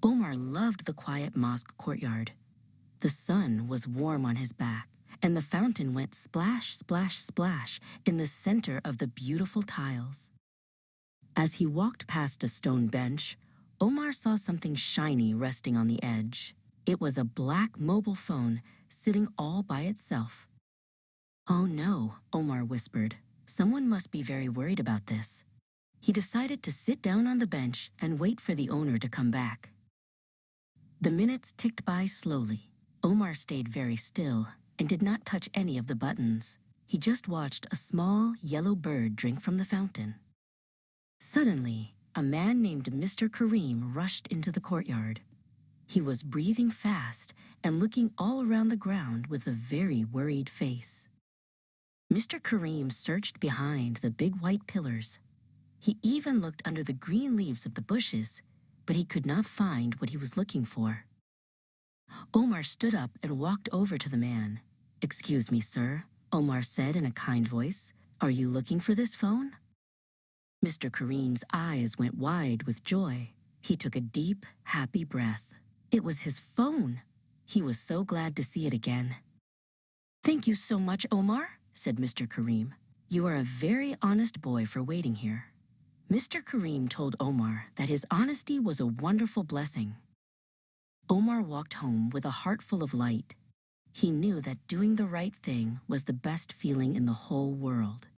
Omar loved the quiet mosque courtyard. The sun was warm on his back, and the fountain went splash, splash, splash in the center of the beautiful tiles. As he walked past a stone bench, Omar saw something shiny resting on the edge. It was a black mobile phone sitting all by itself. "Oh no," Omar whispered. "Someone must be very worried about this." He decided to sit down on the bench and wait for the owner to come back. The minutes ticked by slowly. Omar stayed very still and did not touch any of the buttons. He just watched a small yellow bird drink from the fountain. Suddenly, a man named Mr. Kareem rushed into the courtyard. He was breathing fast and looking all around the ground with a very worried face. Mr. Kareem searched behind the big white pillars. He even looked under the green leaves of the bushes, but he could not find what he was looking for. Omar stood up and walked over to the man. "Excuse me, sir," Omar said in a kind voice. "Are you looking for this phone?" Mr. Kareem's eyes went wide with joy. He took a deep, happy breath. It was his phone. He was so glad to see it again. "Thank you so much, Omar," said Mr. Kareem. "You are a very honest boy for waiting here." Mr. Kareem told Omar that his honesty was a wonderful blessing. Omar walked home with a heart full of light. He knew that doing the right thing was the best feeling in the whole world.